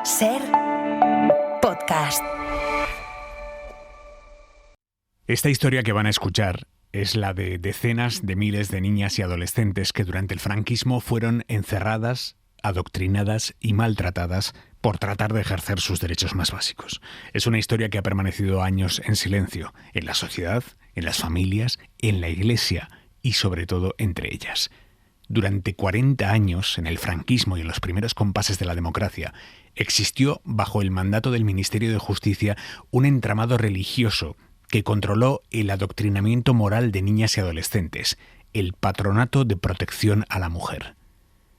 Ser podcast. Esta historia que van a escuchar es la de decenas de miles de niñas y adolescentes que durante el franquismo fueron encerradas, adoctrinadas y maltratadas por tratar de ejercer sus derechos más básicos. Es una historia que ha permanecido años en silencio, en la sociedad, en las familias, en la iglesia y sobre todo entre ellas. Durante 40 años, en el franquismo y en los primeros compases de la democracia, existió bajo el mandato del Ministerio de Justicia un entramado religioso que controló el adoctrinamiento moral de niñas y adolescentes, el Patronato de Protección a la Mujer.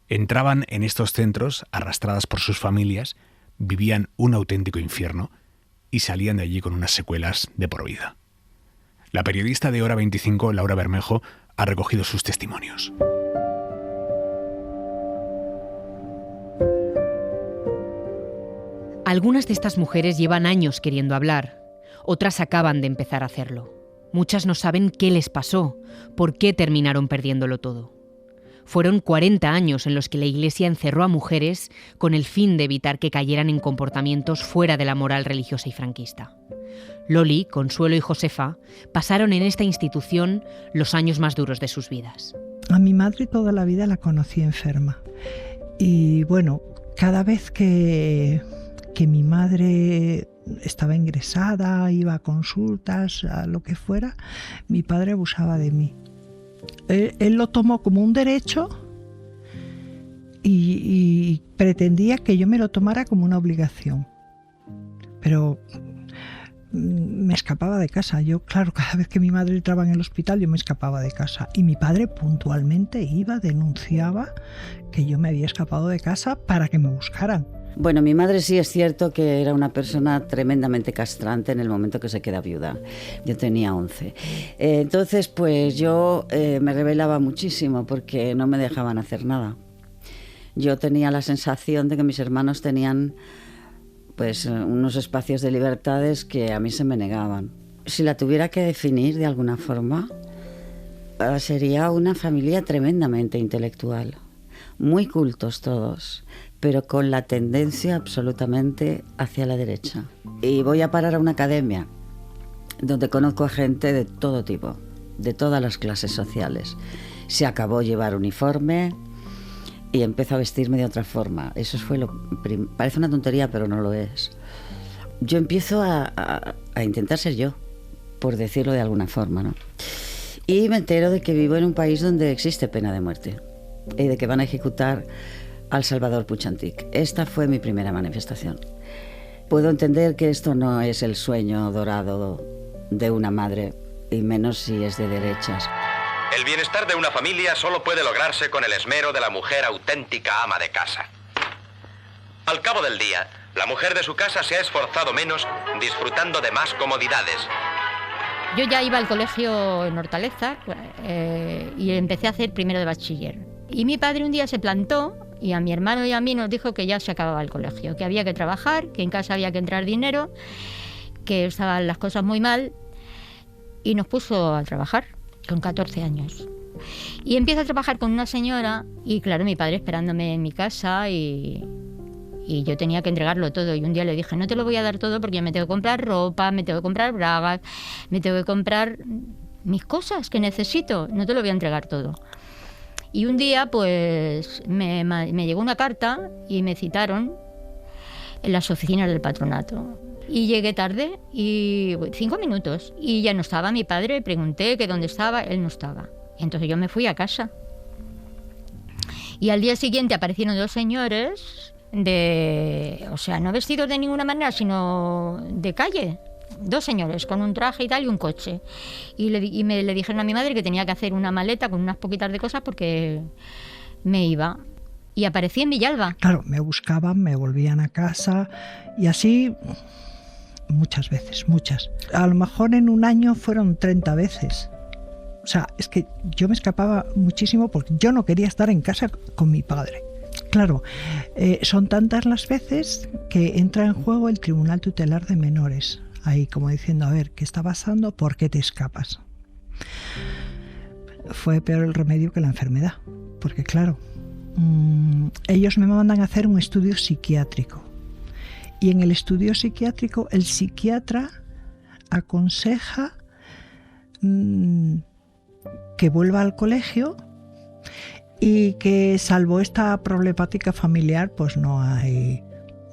Entraban en estos centros, arrastradas por sus familias, vivían un auténtico infierno y salían de allí con unas secuelas de por vida. La periodista de Hora 25, Laura Bermejo, ha recogido sus testimonios. Algunas de estas mujeres llevan años queriendo hablar, otras acaban de empezar a hacerlo. Muchas no saben qué les pasó, por qué terminaron perdiéndolo todo. Fueron 40 años en los que la Iglesia encerró a mujeres con el fin de evitar que cayeran en comportamientos fuera de la moral religiosa y franquista. Loli, Consuelo y Josefa pasaron en esta institución los años más duros de sus vidas. A mi madre toda la vida la conocí enferma. Y bueno, cada vez que mi madre estaba ingresada, iba a consultas, a lo que fuera, mi padre abusaba de mí. Él lo tomó como un derecho y pretendía que yo me lo tomara como una obligación. Pero me escapaba de casa. Yo, claro, cada vez que mi madre entraba en el hospital, yo me escapaba de casa. Y mi padre puntualmente iba, denunciaba que yo me había escapado de casa para que me buscaran. Bueno, mi madre sí es cierto que era una persona tremendamente castrante en el momento que se queda viuda. Yo tenía 11. Entonces, pues yo me rebelaba muchísimo porque no me dejaban hacer nada. Yo tenía la sensación de que mis hermanos tenían pues unos espacios de libertades que a mí se me negaban. Si la tuviera que definir de alguna forma, sería una familia tremendamente intelectual. Muy cultos todos, pero con la tendencia absolutamente hacia la derecha. Y voy a parar a una academia donde conozco a gente de todo tipo, de todas las clases sociales. Se acabó llevar uniforme y empezó a vestirme de otra forma. Eso fue parece una tontería, pero no lo es. Yo empiezo a intentar ser yo, por decirlo de alguna forma, ¿no? Y me entero de que vivo en un país donde existe pena de muerte y de que van a ejecutar al Salvador Puig Antich. Esta fue mi primera manifestación. Puedo entender que esto no es el sueño dorado de una madre, y menos si es de derechas. El bienestar de una familia solo puede lograrse con el esmero de la mujer auténtica ama de casa. Al cabo del día, la mujer de su casa se ha esforzado menos, disfrutando de más comodidades. Yo ya iba al colegio en Hortaleza y empecé a hacer primero de bachiller. Y mi padre un día se plantó y a mi hermano y a mí nos dijo que ya se acababa el colegio, que había que trabajar, que en casa había que entrar dinero, que estaban las cosas muy mal, y nos puso a trabajar con 14 años. Y empiezo a trabajar con una señora y claro, mi padre esperándome en mi casa y yo tenía que entregarlo todo. Y un día le dije, no te lo voy a dar todo porque yo me tengo que comprar ropa, me tengo que comprar bragas, me tengo que comprar mis cosas que necesito, no te lo voy a entregar todo. Y un día pues me llegó una carta y me citaron en las oficinas del patronato. Y llegué tarde, 5 minutos, y ya no estaba mi padre. Pregunté que dónde estaba, él no estaba. Y entonces yo me fui a casa. Y al día siguiente aparecieron 2 señores no vestidos de ninguna manera, sino de calle. 2 señores con un traje y tal y un coche. Y le dijeron a mi madre que tenía que hacer una maleta con unas poquitas de cosas porque me iba. Y aparecí en Villalba. Claro, me buscaban, me volvían a casa y así muchas veces, muchas. A lo mejor en un año fueron 30 veces. O sea, es que yo me escapaba muchísimo porque yo no quería estar en casa con mi padre. Claro, son tantas las veces que entra en juego el Tribunal Tutelar de Menores. Ahí como diciendo, a ver, ¿qué está pasando? ¿Por qué te escapas? Fue peor el remedio que la enfermedad. Porque claro, ellos me mandan a hacer un estudio psiquiátrico. Y en el estudio psiquiátrico el psiquiatra aconseja que vuelva al colegio y que salvo esta problemática familiar pues no hay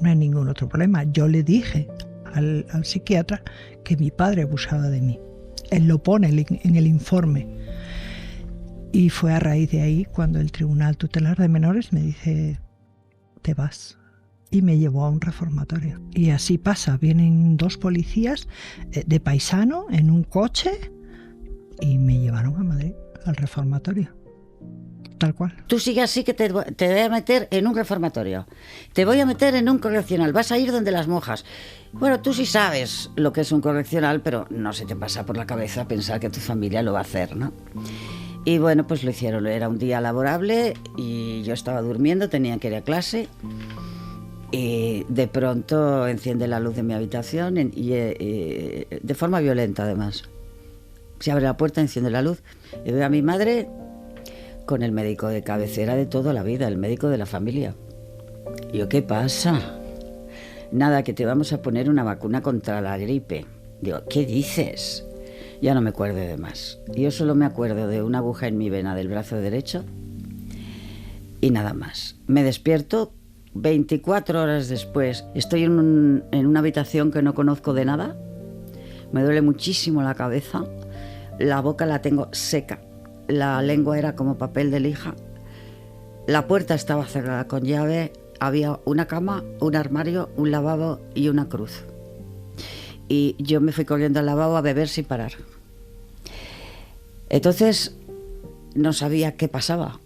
ningún otro problema. Yo le dije al psiquiatra que mi padre abusaba de mí. Él lo pone en el informe. Y fue a raíz de ahí cuando el Tribunal Tutelar de Menores me dice, te vas. Y me llevó a un reformatorio. Y así pasa, vienen 2 policías de paisano en un coche y me llevaron a Madrid, al reformatorio. Tal cual. Tú sigues así que te voy a meter en un reformatorio. Te voy a meter en un correccional. Vas a ir donde las monjas. Bueno, tú sí sabes lo que es un correccional, pero no se te pasa por la cabeza pensar que tu familia lo va a hacer, ¿no? Y bueno, pues lo hicieron. Era un día laborable y yo estaba durmiendo, tenía que ir a clase. Y de pronto enciende la luz de mi habitación y de forma violenta además. Se abre la puerta, enciende la luz y veo a mi madre con el médico de cabecera de toda la vida, el médico de la familia. Y yo, ¿qué pasa? Nada, que te vamos a poner una vacuna contra la gripe. Digo, ¿qué dices? Ya no me acuerdo de más. Yo solo me acuerdo de una aguja en mi vena del brazo derecho y nada más. Me despierto 24 horas después. Estoy en una habitación que no conozco de nada. Me duele muchísimo la cabeza. La boca la tengo seca. La lengua era como papel de lija. La puerta estaba cerrada con llave. Había una cama, un armario, un lavabo y una cruz. Y yo me fui corriendo al lavabo a beber sin parar. Entonces no sabía qué pasaba.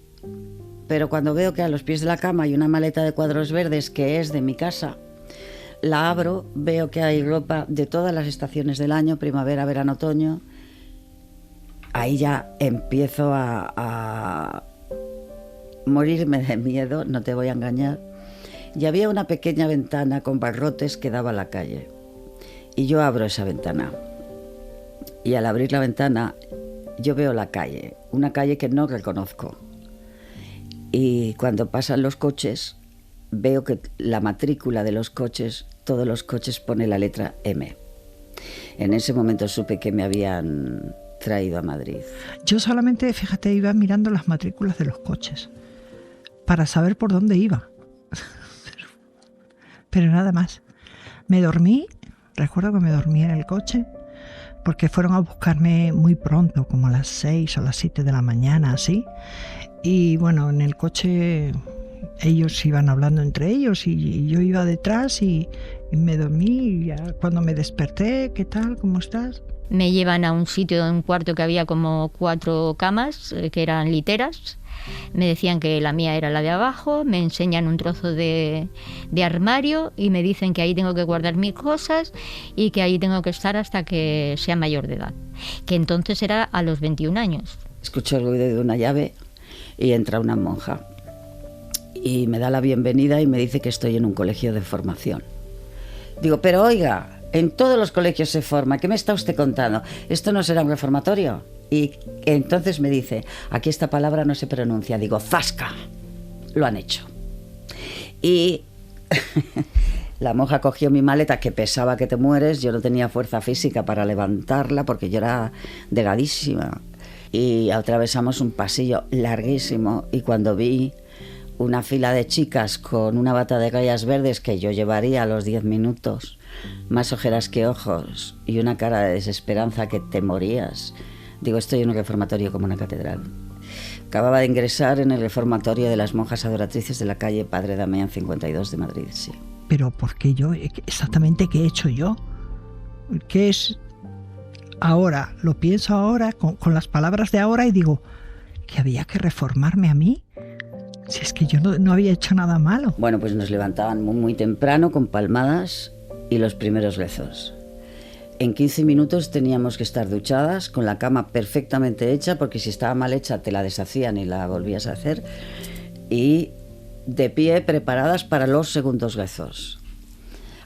Pero cuando veo que a los pies de la cama hay una maleta de cuadros verdes que es de mi casa, la abro, veo que hay ropa de todas las estaciones del año, primavera, verano, otoño. Ahí ya empiezo a morirme de miedo, no te voy a engañar. Y había una pequeña ventana con barrotes que daba a la calle. Y yo abro esa ventana. Y al abrir la ventana yo veo la calle, una calle que no reconozco. Y cuando pasan los coches, veo que la matrícula de los coches, todos los coches pone la letra M. En ese momento supe que me habían traído a Madrid. Yo solamente, fíjate, iba mirando las matrículas de los coches para saber por dónde iba. Pero nada más. Me dormí, recuerdo que me dormí en el coche, porque fueron a buscarme muy pronto, como a las 6 o las 7 de la mañana, así. Y bueno, en el coche ellos iban hablando entre ellos y yo iba detrás y me dormí y ya cuando me desperté, ¿qué tal? ¿Cómo estás? Me llevan a un sitio, un cuarto que había como 4 camas, que eran literas. Me decían que la mía era la de abajo, me enseñan un trozo de armario y me dicen que ahí tengo que guardar mis cosas y que ahí tengo que estar hasta que sea mayor de edad, que entonces era a los 21 años. Escucho el ruido de una llave y entra una monja y me da la bienvenida y me dice que estoy en un colegio de formación. Digo, pero oiga, en todos los colegios se forma, ¿qué me está usted contando? ¿Esto no será un reformatorio? Y entonces me dice, aquí esta palabra no se pronuncia. Digo, zasca, lo han hecho. Y la monja cogió mi maleta, que pesaba que te mueres. Yo no tenía fuerza física para levantarla porque yo era delgadísima. Y atravesamos un pasillo larguísimo y cuando vi una fila de chicas con una bata de rayas verdes que yo llevaría a los 10 minutos, más ojeras que ojos y una cara de desesperanza que te morías, digo, estoy en un reformatorio como una catedral. Acababa de ingresar en el reformatorio de las monjas adoratrices de la calle Padre Damián 52 de Madrid, sí. Pero ¿por qué yo? Exactamente, ¿qué he hecho yo? ¿Qué es ahora? Lo pienso ahora con las palabras de ahora y digo, ¿que había que reformarme a mí? Si es que yo no había hecho nada malo. Bueno, pues nos levantaban muy, muy temprano con palmadas y los primeros rezos. En 15 minutos teníamos que estar duchadas, con la cama perfectamente hecha, porque si estaba mal hecha te la deshacían y la volvías a hacer, y de pie preparadas para los segundos rezos.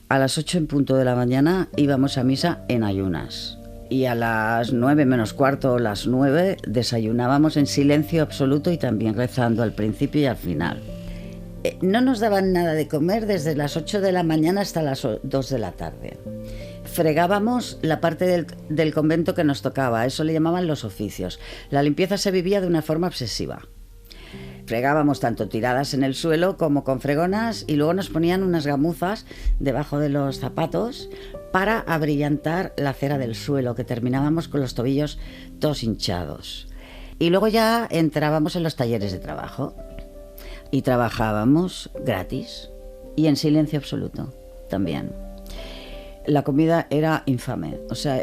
A las 8 en punto de la mañana íbamos a misa en ayunas. Y a las 9 menos cuarto o las 9 desayunábamos en silencio absoluto y también rezando al principio y al final. No nos daban nada de comer desde las 8 de la mañana hasta las 2 de la tarde. Fregábamos la parte del convento que nos tocaba, eso le llamaban los oficios. La limpieza se vivía de una forma obsesiva. Fregábamos tanto tiradas en el suelo como con fregonas y luego nos ponían unas gamuzas debajo de los zapatos para abrillantar la cera del suelo, que terminábamos con los tobillos todos hinchados. Y luego ya entrábamos en los talleres de trabajo y trabajábamos gratis y en silencio absoluto también. La comida era infame, o sea,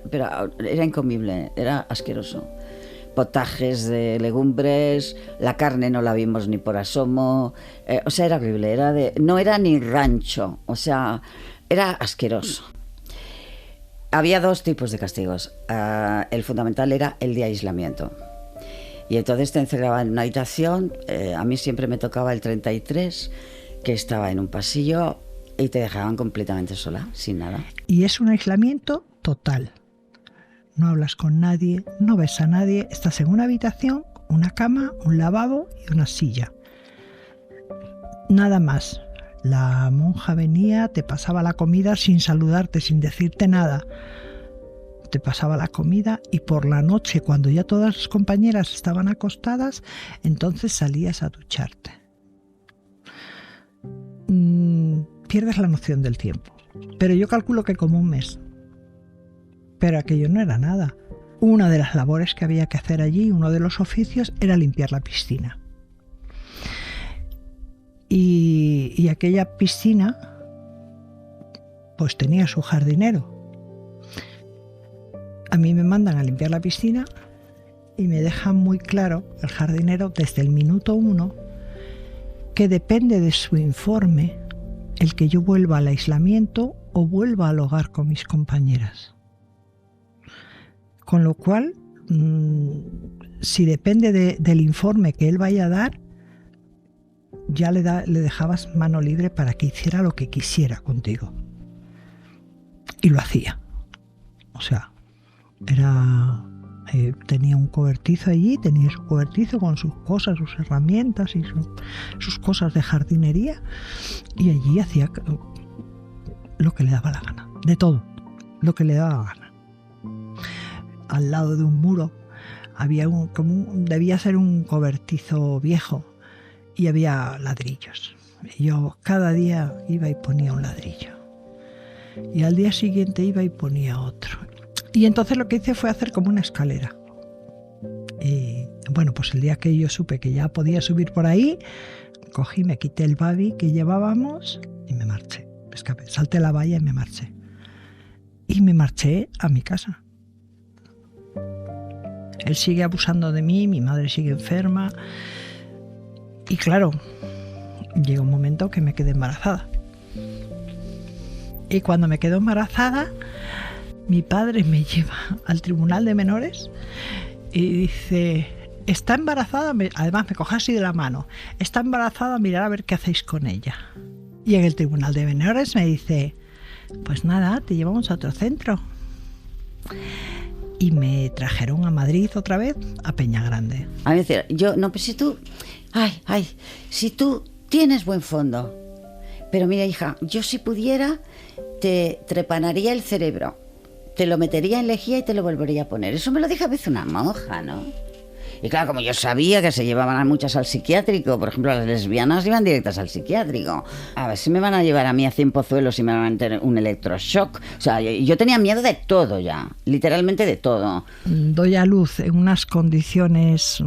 pero era incomible, era asqueroso. Potajes de legumbres, la carne no la vimos ni por asomo, o sea, era horrible, no era ni rancho, o sea, era asqueroso. Había 2 tipos de castigos. El fundamental era el de aislamiento. Y entonces te encerraban en una habitación, a mí siempre me tocaba el 33, que estaba en un pasillo, y te dejaban completamente sola, sin nada. Y es un aislamiento total. No hablas con nadie, no ves a nadie, estás en una habitación, una cama, un lavabo y una silla. Nada más. La monja venía, te pasaba la comida sin saludarte, sin decirte nada. Te pasaba la comida y por la noche, cuando ya todas las compañeras estaban acostadas, entonces salías a ducharte. Pierdes la noción del tiempo. Pero yo calculo que como un mes. Pero aquello no era nada. Una de las labores que había que hacer allí, uno de los oficios, era limpiar la piscina. Y aquella piscina pues tenía su jardinero. A mí me mandan a limpiar la piscina y me dejan muy claro el jardinero desde el minuto 1 que depende de su informe el que yo vuelva al aislamiento o vuelva al hogar con mis compañeras. Con lo cual, si depende del informe que él vaya a dar, ya le dejabas mano libre para que hiciera lo que quisiera contigo. Y lo hacía. O sea, tenía un cobertizo allí, tenía su cobertizo con sus cosas, sus herramientas y sus cosas de jardinería, y allí hacía lo que le daba la gana, de todo, lo que le daba la gana. Al lado de un muro había debía ser un cobertizo viejo y había ladrillos. Y yo cada día iba y ponía un ladrillo. Y al día siguiente iba y ponía otro. Y entonces lo que hice fue hacer como una escalera. Y bueno, pues el día que yo supe que ya podía subir por ahí, cogí, me quité el babi que llevábamos y me marché. Me escapé, salté la valla y me marché. Y me marché a mi casa. Él sigue abusando de mí, mi madre sigue enferma. Y claro, llegó un momento que me quedé embarazada. Y cuando me quedo embarazada, mi padre me lleva al tribunal de menores y dice: está embarazada, además me coge así de la mano, está embarazada, mirad a ver qué hacéis con ella. Y en el tribunal de menores me dice: pues nada, te llevamos a otro centro. Y me trajeron a Madrid otra vez, a Peñagrande. A mí me decía, pues si tú tienes buen fondo, pero mira, hija, yo si pudiera te trepanaría el cerebro, te lo metería en lejía y te lo volvería a poner. Eso me lo dijo a veces una monja, ¿no? Y claro, como yo sabía que se llevaban a muchas al psiquiátrico, por ejemplo, las lesbianas iban directas al psiquiátrico. A ver si me van a llevar a mí a 100 pozuelos y me van a meter un electroshock. O sea, yo tenía miedo de todo ya, literalmente de todo. Doy a luz en unas condiciones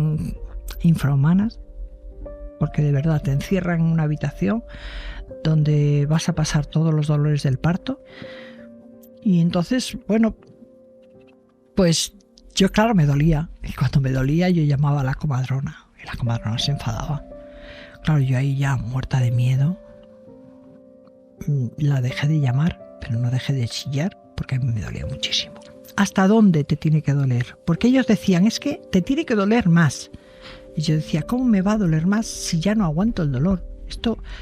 infrahumanas, porque de verdad te encierran en una habitación donde vas a pasar todos los dolores del parto. Y entonces, bueno, pues yo, claro, me dolía. Y cuando me dolía yo llamaba a la comadrona. Y la comadrona se enfadaba. Claro, yo ahí ya muerta de miedo la dejé de llamar, pero no dejé de chillar porque a mí me dolía muchísimo. ¿Hasta dónde te tiene que doler? Porque ellos decían, es que te tiene que doler más. Y yo decía, ¿cómo me va a doler más si ya no aguanto el dolor?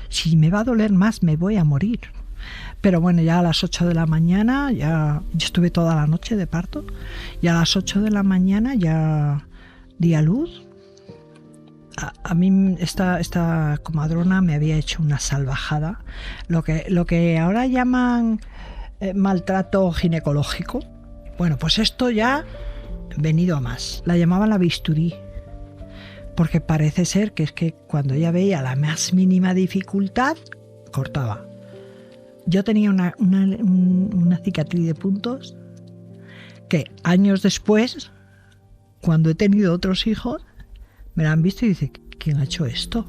Si me va a doler más, me voy a morir. Pero bueno, ya a las 8 de la mañana, yo estuve toda la noche de parto, y a las 8 de la mañana ya di a luz A mí esta comadrona me había hecho una salvajada, lo que ahora llaman maltrato ginecológico. Bueno, pues esto ya venido a más. La llamaban la bisturí, porque parece ser que es que cuando ella veía la más mínima dificultad, cortaba. Yo tenía una cicatriz de puntos que años después, cuando he tenido otros hijos, me la han visto y dicen, ¿quién ha hecho esto?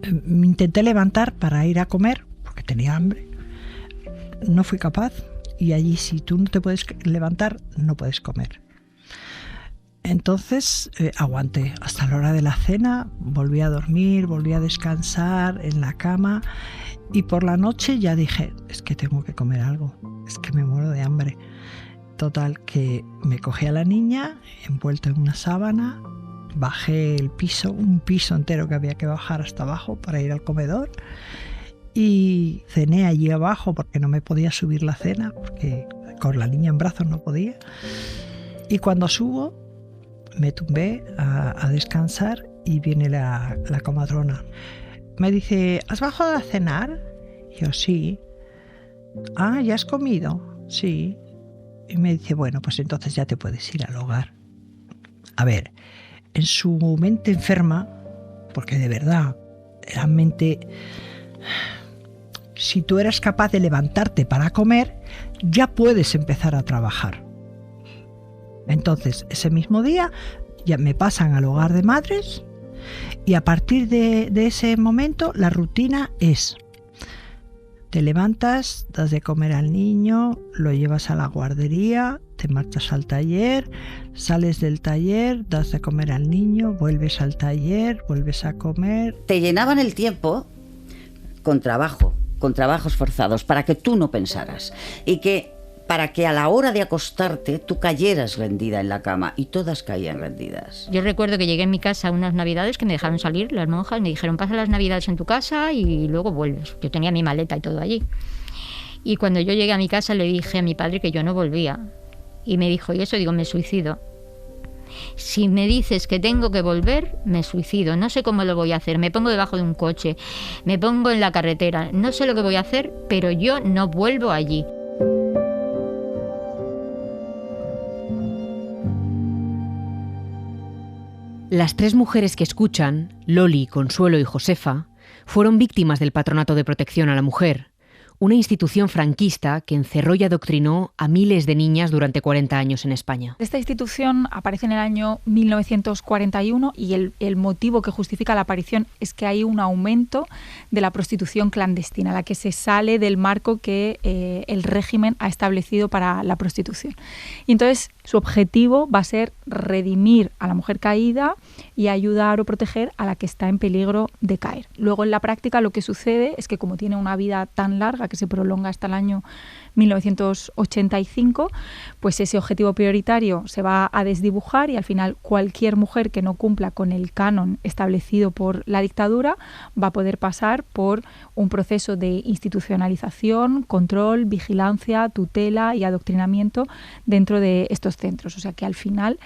Me intenté levantar para ir a comer, porque tenía hambre. No fui capaz. Y allí, si tú no te puedes levantar, no puedes comer. Entonces aguanté hasta la hora de la cena, volví a dormir, volví a descansar en la cama y por la noche ya dije, es que tengo que comer algo, es que me muero de hambre. Total, que me cogí a la niña envuelta en una sábana, bajé el piso, un piso entero que había que bajar hasta abajo para ir al comedor y cené allí abajo porque no me podía subir la cena, porque con la niña en brazos no podía. Y cuando subo, me tumbé a descansar y viene la comadrona. Me dice, ¿has bajado a cenar? Yo, sí. Ah, ¿ya has comido? Sí. Y me dice, bueno, pues entonces ya te puedes ir al hogar. A ver, en su mente enferma, porque de verdad, era mente... Si tú eras capaz de levantarte para comer, ya puedes empezar a trabajar. Entonces, ese mismo día ya me pasan al hogar de madres y a partir de ese momento la rutina es: te levantas, das de comer al niño, lo llevas a la guardería, te marchas al taller, sales del taller, das de comer al niño, vuelves al taller, vuelves a comer. Te llenaban el tiempo con trabajos forzados para que tú no pensaras y para que a la hora de acostarte tú cayeras rendida en la cama, y todas caían rendidas. Yo recuerdo que llegué en mi casa unas navidades que me dejaron salir las monjas, me dijeron, pasa las navidades en tu casa y luego vuelves. Yo tenía mi maleta y todo allí. Y cuando yo llegué a mi casa le dije a mi padre que yo no volvía. Y me dijo, ¿y eso? Digo, me suicido. Si me dices que tengo que volver, me suicido. No sé cómo lo voy a hacer. Me pongo debajo de un coche, me pongo en la carretera. No sé lo que voy a hacer, pero yo no vuelvo allí. Las tres mujeres que escuchan, Loli, Consuelo y Josefa, fueron víctimas del Patronato de Protección a la Mujer, una institución franquista que encerró y adoctrinó a miles de niñas durante 40 años en España. Esta institución aparece en el año 1941 y el motivo que justifica la aparición es que hay un aumento de la prostitución clandestina, la que se sale del marco que el régimen ha establecido para la prostitución. Y entonces su objetivo va a ser redimir a la mujer caída y ayudar o proteger a la que está en peligro de caer. Luego en la práctica lo que sucede es que como tiene una vida tan larga que se prolonga hasta el año 1985, pues ese objetivo prioritario se va a desdibujar y al final cualquier mujer que no cumpla con el canon establecido por la dictadura va a poder pasar por un proceso de institucionalización, control, vigilancia, tutela y adoctrinamiento dentro de estos centros. O sea que al final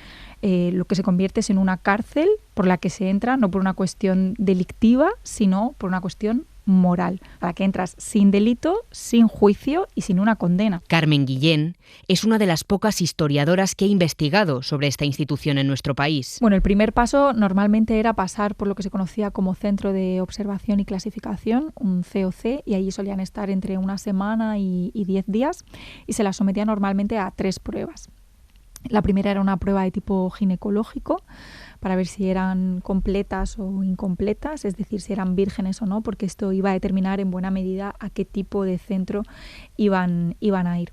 lo que se convierte es en una cárcel por la que se entra no por una cuestión delictiva, sino por una cuestión moral, para que entras sin delito, sin juicio y sin una condena. Carmen Guillén es una de las pocas historiadoras que ha investigado sobre esta institución en nuestro país. Bueno, el primer paso normalmente era pasar por lo que se conocía como Centro de Observación y Clasificación, un COC, y allí solían estar entre una semana y 10 días y se las sometía normalmente a 3 pruebas. La primera era una prueba de tipo ginecológico para ver si eran completas o incompletas, es decir, si eran vírgenes o no, porque esto iba a determinar en buena medida a qué tipo de centro iban a ir.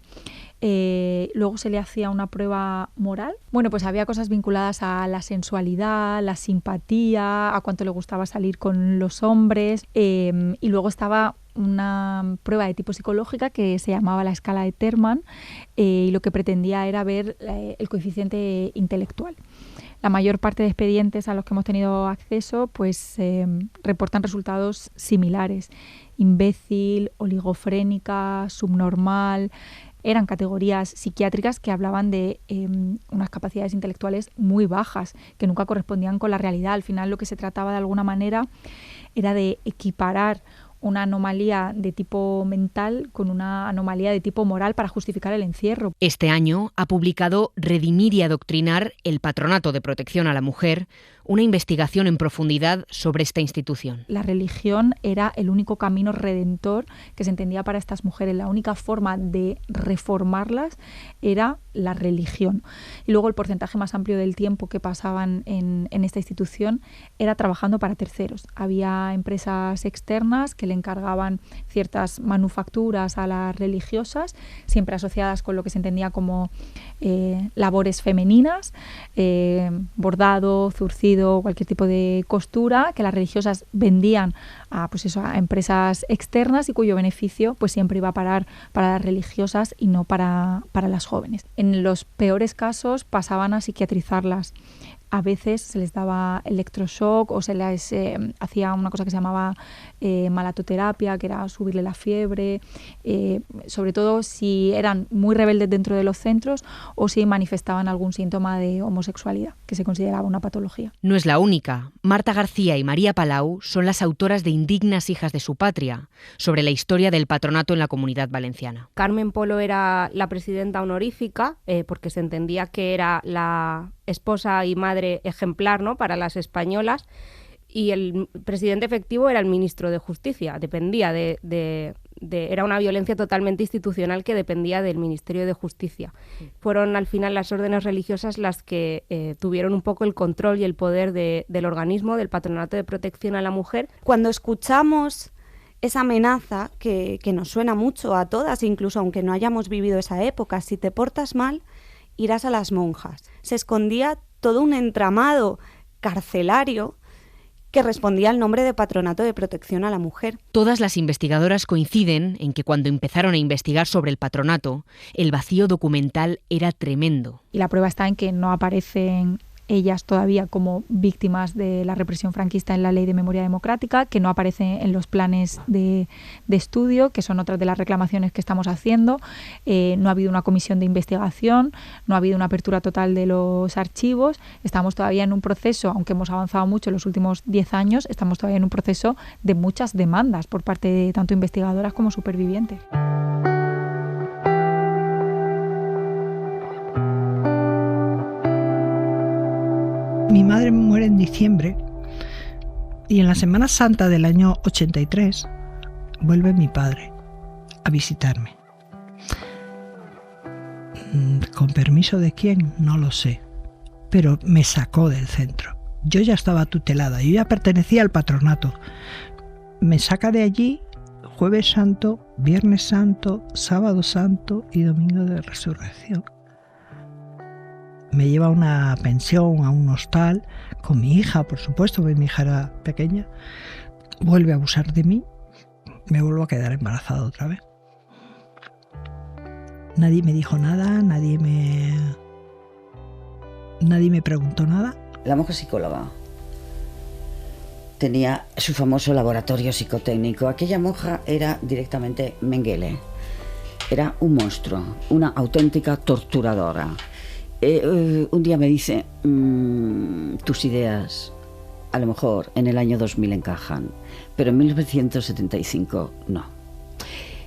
Luego se le hacía una prueba moral. Bueno, pues había cosas vinculadas a la sensualidad, la simpatía, a cuánto le gustaba salir con los hombres, y luego estaba una prueba de tipo psicológica que se llamaba la escala de Terman, y lo que pretendía era ver el coeficiente intelectual. La mayor parte de expedientes a los que hemos tenido acceso pues reportan resultados similares: imbécil, oligofrénica, subnormal, eran categorías psiquiátricas que hablaban de unas capacidades intelectuales muy bajas, que nunca correspondían con la realidad. Al final lo que se trataba de alguna manera era de equiparar una anomalía de tipo mental con una anomalía de tipo moral para justificar el encierro. Este año ha publicado Redimir y adoctrinar el Patronato de Protección a la Mujer, una investigación en profundidad sobre esta institución. La religión era el único camino redentor que se entendía para estas mujeres. La única forma de reformarlas era la religión. Y luego el porcentaje más amplio del tiempo que pasaban en esta institución era trabajando para terceros. Había empresas externas que le encargaban ciertas manufacturas a las religiosas, siempre asociadas con lo que se entendía como labores femeninas, bordado, zurcido, cualquier tipo de costura, que las religiosas vendían a empresas externas y cuyo beneficio pues siempre iba a parar para las religiosas y no para las jóvenes. En los peores casos pasaban a psiquiatrizarlas. A veces se les daba electroshock o se les hacía una cosa que se llamaba malatoterapia, que era subirle la fiebre, sobre todo si eran muy rebeldes dentro de los centros o si manifestaban algún síntoma de homosexualidad, que se consideraba una patología. No es la única. Marta García y María Palau son las autoras de Indignas hijas de su patria, sobre la historia del patronato en la Comunidad Valenciana. Carmen Polo era la presidenta honorífica, porque se entendía que era la esposa y madre ejemplar, ¿no?, para las españolas, y el presidente efectivo era el ministro de Justicia. Dependía era una violencia totalmente institucional que dependía del Ministerio de Justicia. Fueron al final las órdenes religiosas las que tuvieron un poco el control y el poder del organismo, del Patronato de Protección a la Mujer. Cuando escuchamos esa amenaza que nos suena mucho a todas, incluso aunque no hayamos vivido esa época, si te portas mal, irás a las monjas. Se escondía todo un entramado carcelario que respondía al nombre de Patronato de Protección a la Mujer. Todas las investigadoras coinciden en que cuando empezaron a investigar sobre el patronato, el vacío documental era tremendo. Y la prueba está en que no aparecen ellas todavía como víctimas de la represión franquista en la Ley de Memoria Democrática, que no aparece en los planes de estudio, que son otras de las reclamaciones que estamos haciendo. No ha habido una comisión de investigación, no ha habido una apertura total de los archivos. Estamos todavía en un proceso, aunque hemos avanzado mucho en los últimos 10 años, estamos todavía en un proceso de muchas demandas por parte de tanto investigadoras como supervivientes. Mi madre muere en diciembre y en la Semana Santa del año 83 vuelve mi padre a visitarme. ¿Con permiso de quién? No lo sé, pero me sacó del centro. Yo ya estaba tutelada, yo ya pertenecía al patronato. Me saca de allí Jueves Santo, Viernes Santo, Sábado Santo y Domingo de Resurrección. Me lleva a una pensión, a un hostal, con mi hija, por supuesto, porque mi hija era pequeña. Vuelve a abusar de mí, me vuelvo a quedar embarazada otra vez. Nadie me dijo nada, nadie me preguntó nada. La monja psicóloga tenía su famoso laboratorio psicotécnico. Aquella monja era directamente Mengele. Era un monstruo, una auténtica torturadora. Un día me dice, tus ideas a lo mejor en el año 2000 encajan, pero en 1975 no.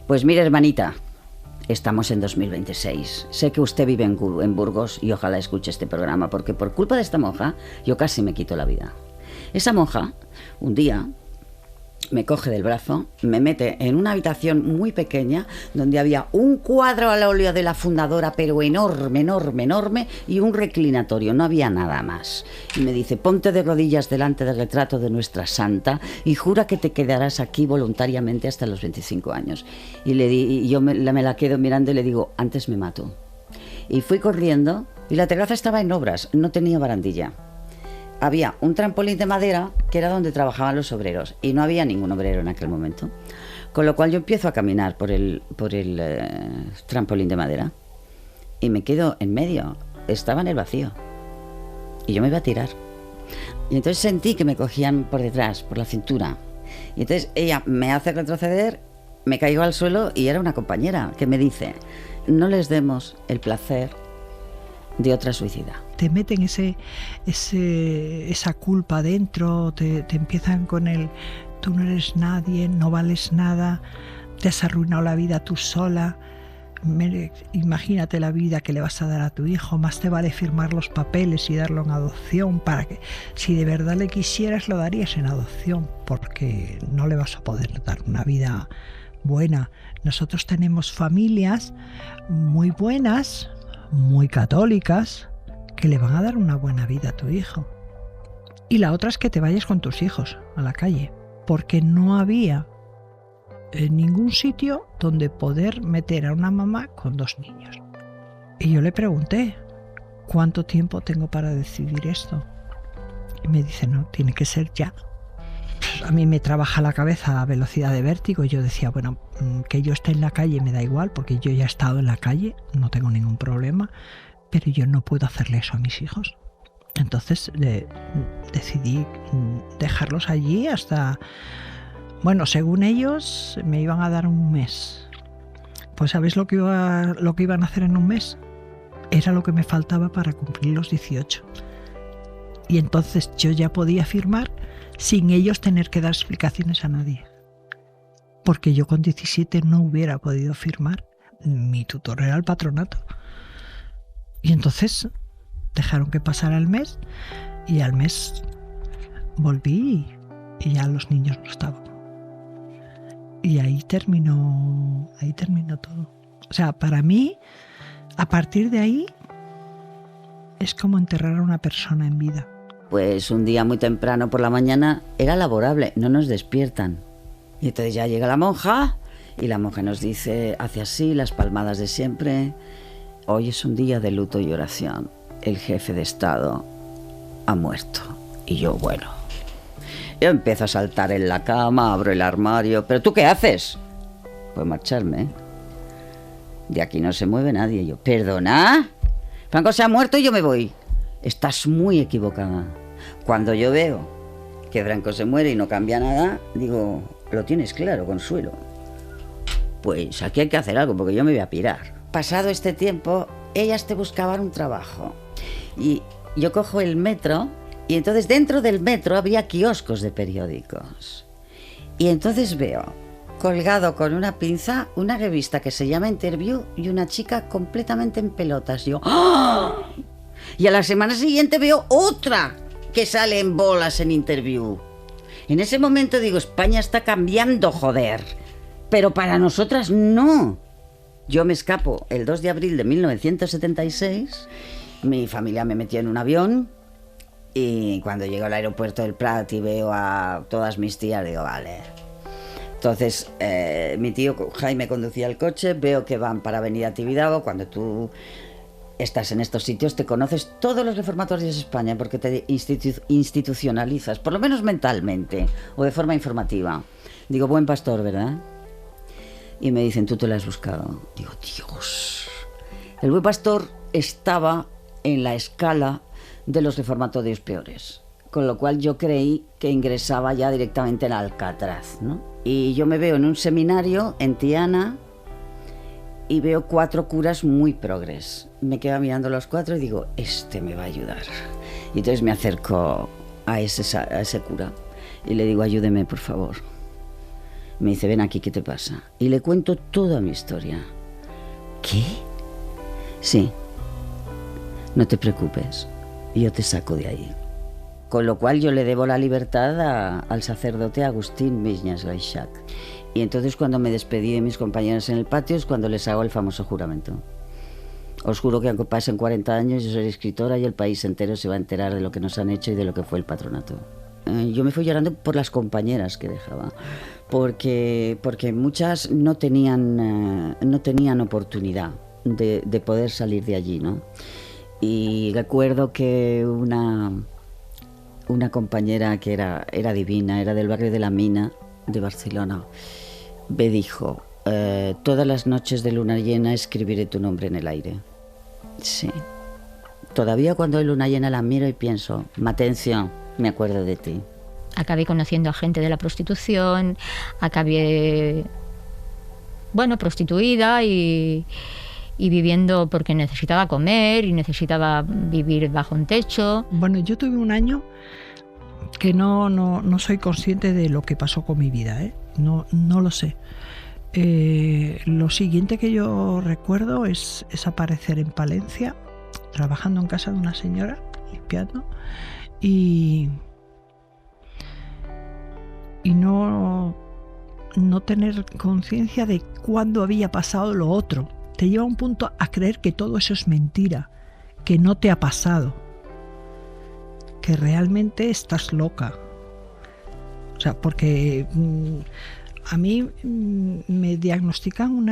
Pues mire, hermanita, estamos en 2026. Sé que usted vive en Burgos y ojalá escuche este programa, porque por culpa de esta monja yo casi me quito la vida. Esa monja, un día, me coge del brazo, me mete en una habitación muy pequeña donde había un cuadro al óleo de la fundadora, pero enorme, enorme, enorme, y un reclinatorio, no había nada más. Y me dice, ponte de rodillas delante del retrato de nuestra santa y jura que te quedarás aquí voluntariamente hasta los 25 años. Y yo me la quedo mirando y le digo, antes me mato. Y fui corriendo y la terraza estaba en obras, no tenía barandilla. Había un trampolín de madera que era donde trabajaban los obreros y no había ningún obrero en aquel momento, con lo cual yo empiezo a caminar por el trampolín de madera y me quedo en medio, estaba en el vacío y yo me iba a tirar y entonces sentí que me cogían por detrás, por la cintura, y entonces ella me hace retroceder, me caigo al suelo y era una compañera que me dice, no les demos el placer de otra suicida. Te meten esa culpa dentro, te empiezan con el tú no eres nadie, no vales nada, te has arruinado la vida tú sola, imagínate la vida que le vas a dar a tu hijo, más te vale firmar los papeles y darlo en adopción, para que si de verdad le quisieras lo darías en adopción, porque no le vas a poder dar una vida buena. Nosotros tenemos familias muy buenas, muy católicas, que le van a dar una buena vida a tu hijo. Y la otra es que te vayas con tus hijos a la calle, porque no había en ningún sitio donde poder meter a una mamá con 2 niños. Y yo le pregunté, ¿cuánto tiempo tengo para decidir esto? Y me dice, no, tiene que ser ya. A mí me trabaja la cabeza a velocidad de vértigo. Yo decía, bueno, que yo esté en la calle me da igual, porque yo ya he estado en la calle, no tengo ningún problema, pero yo no puedo hacerle eso a mis hijos. Entonces decidí dejarlos allí hasta... Bueno, según ellos me iban a dar un mes. Pues ¿sabéis lo que iban a hacer en un mes? Era lo que me faltaba para cumplir los 18. Y entonces yo ya podía firmar sin ellos tener que dar explicaciones a nadie. Porque yo con 17 no hubiera podido firmar. Mi tutor era el patronato. Y entonces dejaron que pasara el mes y al mes volví y ya los niños no estaban. Y ahí terminó todo. O sea, para mí, a partir de ahí, es como enterrar a una persona en vida. Pues un día muy temprano por la mañana era laborable, no nos despiertan. Y entonces ya llega la monja y la monja nos dice, hace así, las palmadas de siempre. Hoy es un día de luto y oración. El jefe de Estado ha muerto. Y yo, bueno, yo empiezo a saltar en la cama, abro el armario. ¿Pero tú qué haces? Pues marcharme. De aquí no se mueve nadie. Yo, ¿perdona? Franco se ha muerto y yo me voy. Estás muy equivocada. Cuando yo veo que Franco se muere y no cambia nada, digo, lo tienes claro, Consuelo. Pues aquí hay que hacer algo porque yo me voy a pirar. Pasado este tiempo, ellas te buscaban un trabajo. Y yo cojo el metro y entonces dentro del metro había kioscos de periódicos. Y entonces veo colgado con una pinza una revista que se llama Interview y una chica completamente en pelotas. Yo, ¡oh! Y a la semana siguiente veo otra que sale en bolas en Interview. En ese momento digo, España está cambiando, joder. Pero para nosotras no. Yo me escapo el 2 de abril de 1976. Mi familia me metió en un avión. Y cuando llego al aeropuerto del Prat y veo a todas mis tías, digo, vale. Entonces, mi tío Jaime conducía el coche, veo que van para Avenida Tibidabo. Cuando tú estás en estos sitios, te conoces todos los reformatorios de España porque te institucionalizas, por lo menos mentalmente o de forma informativa. Digo, buen pastor, ¿verdad? Y me dicen, tú te lo has buscado. Digo, Dios. El buen pastor estaba en la escala de los reformatorios peores, con lo cual yo creí que ingresaba ya directamente en Alcatraz, ¿no? Y yo me veo en un seminario en Tiana y veo 4 curas muy progres. Me quedo mirando los 4 y digo, este me va a ayudar. Y entonces me acerco a ese cura y le digo, ayúdeme, por favor. Me dice, ven aquí, ¿qué te pasa? Y le cuento toda mi historia. ¿Qué? Sí. No te preocupes, yo te saco de ahí. Con lo cual yo le debo la libertad al sacerdote Agustín Viñas Reixac. Y entonces cuando me despedí de mis compañeros en el patio es cuando les hago el famoso juramento. Os juro que aunque pasen 40 años yo seré escritora y el país entero se va a enterar de lo que nos han hecho y de lo que fue el patronato. Yo me fui llorando por las compañeras que dejaba, porque muchas no tenían oportunidad de poder salir de allí, ¿no? Y recuerdo que una compañera que era divina, era del barrio de la Mina de Barcelona, me dijo, todas las noches de luna llena escribiré tu nombre en el aire. Sí. Todavía cuando hay luna llena la miro y pienso, Matencio, me acuerdo de ti. Acabé conociendo a gente de la prostitución, acabé, prostituida y y viviendo porque necesitaba comer y necesitaba vivir bajo un techo. Bueno, yo tuve un año que no soy consciente de lo que pasó con mi vida, ¿eh? No lo sé. Lo siguiente que yo recuerdo es aparecer en Palencia, trabajando en casa de una señora, limpiando, y no tener conciencia de cuándo había pasado lo otro. Te lleva a un punto a creer que todo eso es mentira, que no te ha pasado, que realmente estás loca. O sea, porque a mí me diagnostican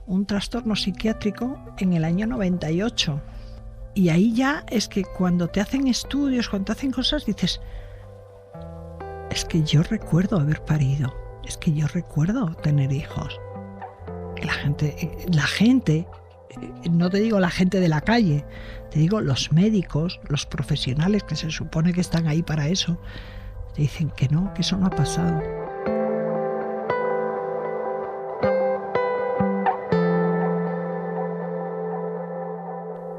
un trastorno psiquiátrico en el año 98. Y ahí ya es que cuando te hacen estudios, cuando te hacen cosas, dices, es que yo recuerdo haber parido, es que yo recuerdo tener hijos. La gente, no te digo la gente de la calle, te digo los médicos, los profesionales que se supone que están ahí para eso, te dicen que no, que eso no ha pasado.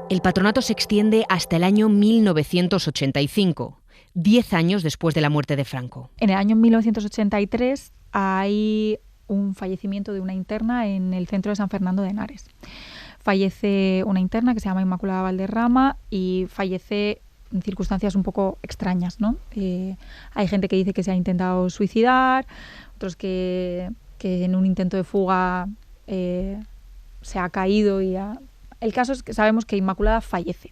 El patronato se extiende hasta el año 1985, 10 años después de la muerte de Franco. En el año 1983 hay un fallecimiento de una interna en el centro de San Fernando de Henares. Fallece una interna que se llama Inmaculada Valderrama y fallece en circunstancias un poco extrañas, ¿no? Hay gente que dice que se ha intentado suicidar, otros que en un intento de fuga se ha caído y El caso es que sabemos que Inmaculada fallece.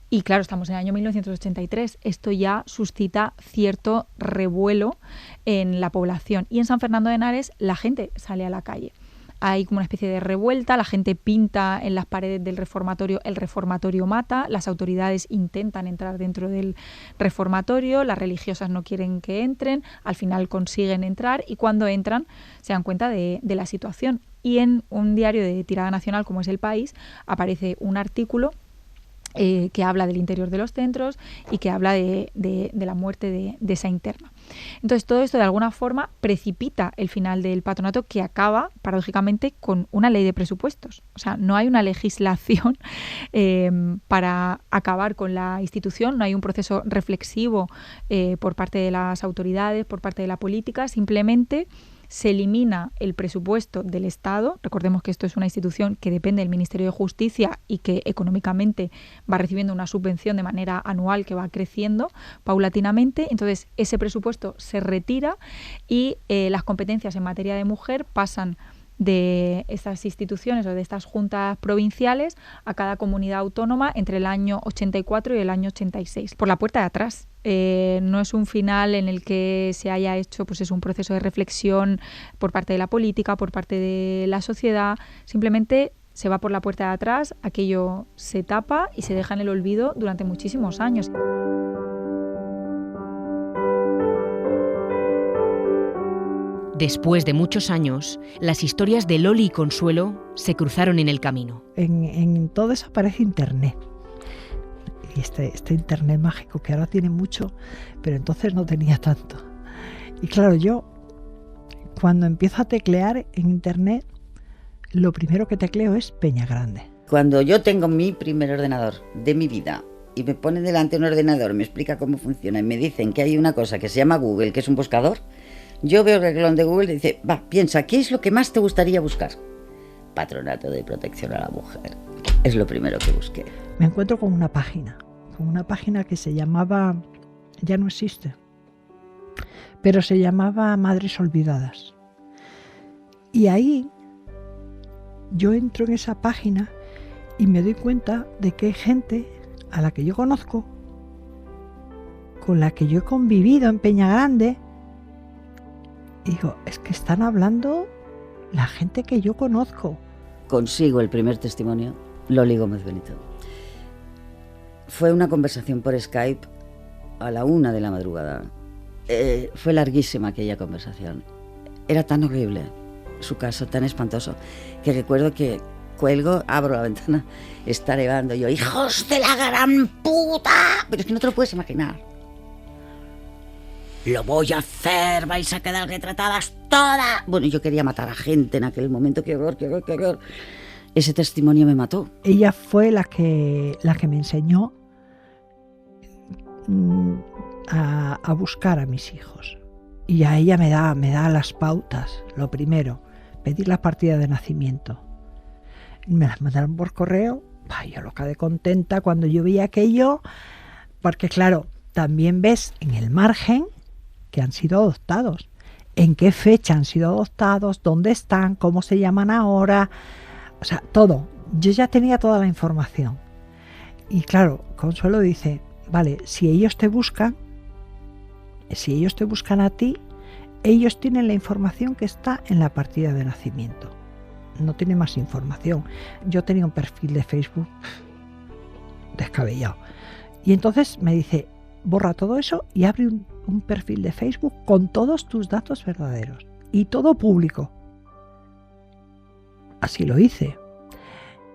Y claro, estamos en el año 1983. Esto ya suscita cierto revuelo en la población. Y en San Fernando de Henares la gente sale a la calle. Hay como una especie de revuelta, la gente pinta en las paredes del reformatorio, el reformatorio mata, las autoridades intentan entrar dentro del reformatorio, las religiosas no quieren que entren, al final consiguen entrar y cuando entran se dan cuenta de la situación. Y en un diario de tirada nacional como es El País aparece un artículo que habla del interior de los centros y que habla de la muerte de esa interna. Entonces todo esto de alguna forma precipita el final del patronato que acaba paradójicamente con una ley de presupuestos. O sea, no hay una legislación para acabar con la institución, no hay un proceso reflexivo por parte de las autoridades, por parte de la política, simplemente se elimina el presupuesto del Estado. Recordemos que esto es una institución que depende del Ministerio de Justicia y que económicamente va recibiendo una subvención de manera anual que va creciendo paulatinamente. Entonces, ese presupuesto se retira y las competencias en materia de mujer pasan de estas instituciones o de estas juntas provinciales a cada comunidad autónoma entre el año 84 y el año 86, por la puerta de atrás. No es un final en el que se haya hecho pues es un proceso de reflexión por parte de la política, por parte de la sociedad, simplemente se va por la puerta de atrás, aquello se tapa y se deja en el olvido durante muchísimos años. Después de muchos años, las historias de Loli y Consuelo se cruzaron en el camino. En todo eso aparece Internet. Y este Internet mágico que ahora tiene mucho, pero entonces no tenía tanto. Y claro, yo cuando empiezo a teclear en Internet, lo primero que tecleo es Peñagrande. Cuando yo tengo mi primer ordenador de mi vida y me ponen delante un ordenador, me explica cómo funciona y me dicen que hay una cosa que se llama Google, que es un buscador, yo veo el reglón de Google y dice, piensa, ¿qué es lo que más te gustaría buscar? Patronato de Protección a la Mujer. Es lo primero que busqué. Me encuentro con una página que se llamaba, ya no existe, pero se llamaba Madres Olvidadas. Y ahí yo entro en esa página y me doy cuenta de que hay gente a la que yo conozco, con la que yo he convivido en Peñagrande, y digo, es que están hablando la gente que yo conozco. Consigo el primer testimonio, Loli Gómez Benito. Fue una conversación por Skype a la 1 de la madrugada. Fue larguísima aquella conversación. Era tan horrible su caso, tan espantoso, que recuerdo que cuelgo, abro la ventana, está nevando, yo, ¡hijos de la gran puta! Pero es que no te lo puedes imaginar. Lo voy a hacer, vais a quedar retratadas todas. Bueno, yo quería matar a gente en aquel momento, qué horror, qué horror, qué horror. ese testimonio me mató. Ella fue la que me enseñó a buscar a mis hijos. Y a ella me da las pautas. Lo primero, pedir la partida de nacimiento. Me las mandaron por correo. Yo loca de contenta cuando yo veía aquello, porque claro, también ves en el margen que han sido adoptados. En qué fecha han sido adoptados, dónde están, cómo se llaman ahora, o sea, todo. Yo ya tenía toda la información. Y claro, Consuelo dice, vale, si ellos te buscan a ti, ellos tienen la información que está en la partida de nacimiento. No tiene más información. Yo tenía un perfil de Facebook descabellado. Y entonces me dice, borra todo eso y abre un perfil de Facebook con todos tus datos verdaderos. Y todo público. Así lo hice.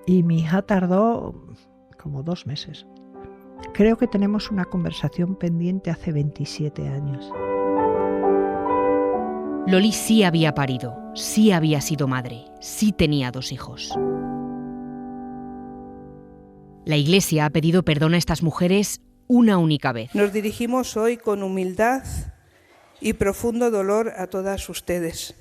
Y mi hija tardó como 2 meses. Creo que tenemos una conversación pendiente hace 27 años. Loli sí había parido, sí había sido madre, sí tenía 2 hijos. La Iglesia ha pedido perdón a estas mujeres una única vez. Nos dirigimos hoy con humildad y profundo dolor a todas ustedes.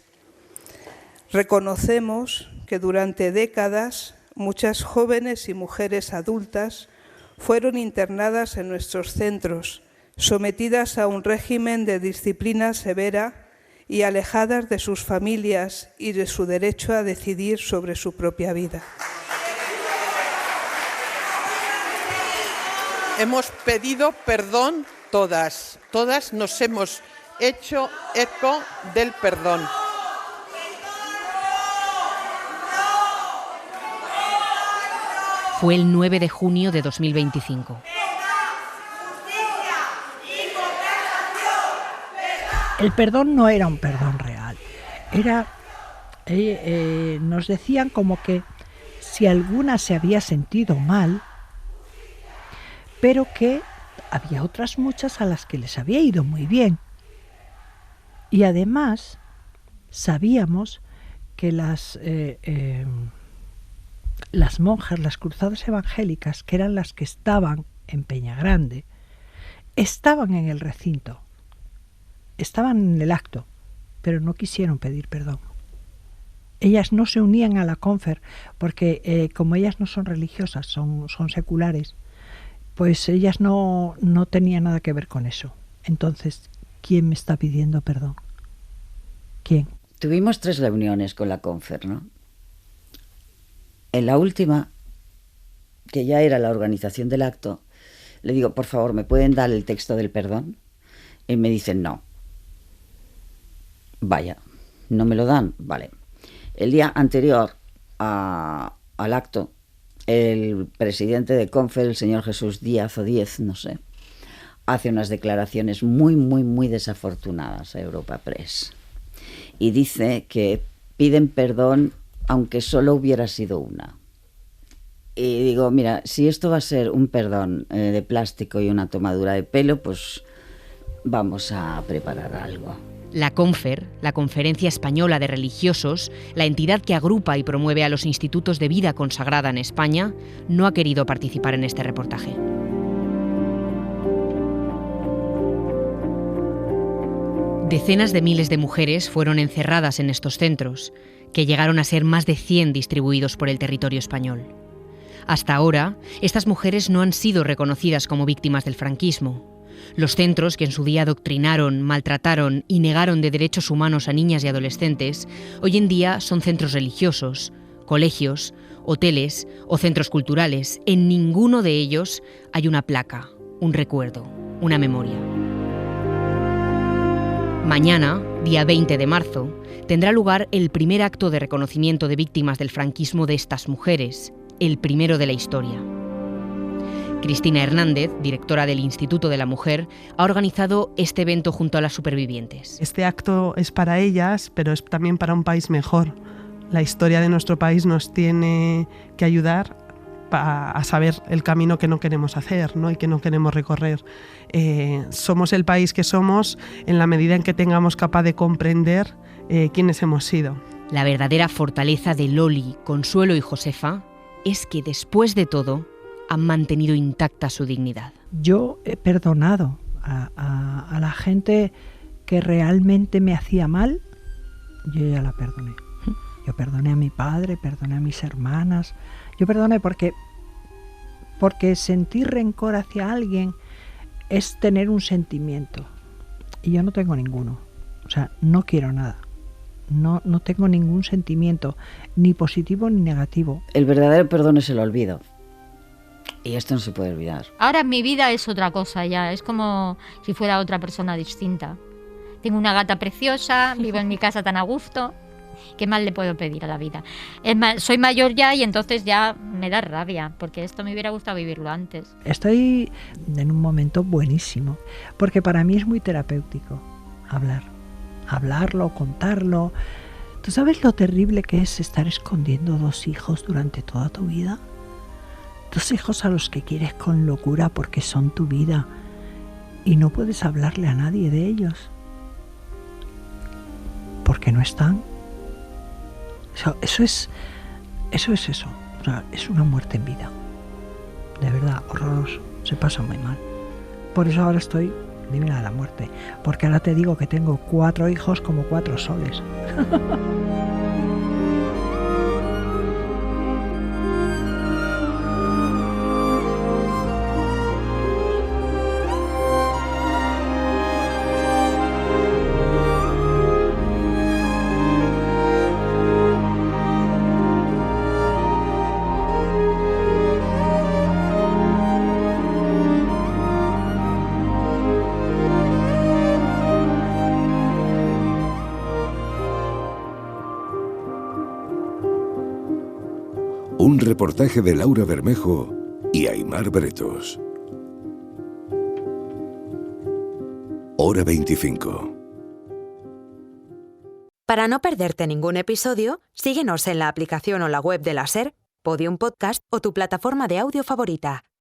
Reconocemos que durante décadas muchas jóvenes y mujeres adultas fueron internadas en nuestros centros, sometidas a un régimen de disciplina severa y alejadas de sus familias y de su derecho a decidir sobre su propia vida. Hemos pedido perdón todas nos hemos hecho eco del perdón. Fue el 9 de junio de 2025. El perdón no era un perdón real. Era, nos decían como que si alguna se había sentido mal, pero que había otras muchas a las que les había ido muy bien. Y además sabíamos que las monjas, las cruzadas evangélicas, que eran las que estaban en Peñagrande, estaban en el recinto, estaban en el acto, pero no quisieron pedir perdón. Ellas no se unían a la Confer porque como ellas no son religiosas, son seculares, pues ellas no tenían nada que ver con eso. Entonces, ¿quién me está pidiendo perdón? ¿Quién? Tuvimos 3 reuniones con la Confer, ¿no? En la última, que ya era la organización del acto, le digo, por favor, ¿me pueden dar el texto del perdón? Y me dicen, no. Vaya, ¿no me lo dan? Vale. El día anterior al acto, el presidente de Confer, el señor Jesús Díaz o Díez, no sé, hace unas declaraciones muy, muy, muy desafortunadas a Europa Press. Y dice que piden perdón aunque solo hubiera sido una. Y digo, mira, si esto va a ser un perdón de plástico y una tomadura de pelo, pues vamos a preparar algo. La Confer, la Conferencia Española de Religiosos, la entidad que agrupa y promueve a los institutos de vida consagrada en España, no ha querido participar en este reportaje. Decenas de miles de mujeres fueron encerradas en estos centros, que llegaron a ser más de 100 distribuidos por el territorio español. Hasta ahora, estas mujeres no han sido reconocidas como víctimas del franquismo. Los centros que en su día adoctrinaron, maltrataron y negaron de derechos humanos a niñas y adolescentes, hoy en día son centros religiosos, colegios, hoteles o centros culturales. En ninguno de ellos hay una placa, un recuerdo, una memoria. Mañana, día 20 de marzo, tendrá lugar el primer acto de reconocimiento de víctimas del franquismo de estas mujeres, el primero de la historia. Cristina Hernández, directora del Instituto de la Mujer, ha organizado este evento junto a las supervivientes. Este acto es para ellas, pero es también para un país mejor. La historia de nuestro país nos tiene que ayudar a saber el camino que no queremos hacer, ¿no? Y que no queremos recorrer. Somos el país que somos en la medida en que tengamos capaz de comprender quiénes hemos sido. La verdadera fortaleza de Loli, Consuelo y Josefa es que después de todo han mantenido intacta su dignidad. Yo he perdonado a la gente que realmente me hacía mal, yo ya la perdoné. Yo perdoné a mi padre, perdoné a mis hermanas. Yo perdoné porque sentir rencor hacia alguien es tener un sentimiento. Y yo no tengo ninguno. O sea, no quiero nada. No tengo ningún sentimiento, ni positivo ni negativo. El verdadero perdón es el olvido. Y esto no se puede olvidar. Ahora mi vida es otra cosa ya, es como si fuera otra persona distinta. Tengo una gata preciosa, vivo en mi casa tan a gusto. ¿Qué más le puedo pedir a la vida? Es más, soy mayor ya y entonces ya me da rabia, porque esto me hubiera gustado vivirlo antes. Estoy en un momento buenísimo, porque para mí es muy terapéutico hablarlo, contarlo. ¿Tú sabes lo terrible que es estar escondiendo 2 hijos durante toda tu vida? 2 hijos a los que quieres con locura porque son tu vida y no puedes hablarle a nadie de ellos porque no están. Eso es eso. O sea, es una muerte en vida. De verdad, horroroso. Se pasa muy mal. Por eso ahora estoy divina de la muerte. Porque ahora te digo que tengo 4 hijos como 4 soles. Un reportaje de Laura Bermejo y Aimar Bretos. Hora 25. Para no perderte ningún episodio, síguenos en la aplicación o la web de la SER, Podium Podcast o tu plataforma de audio favorita.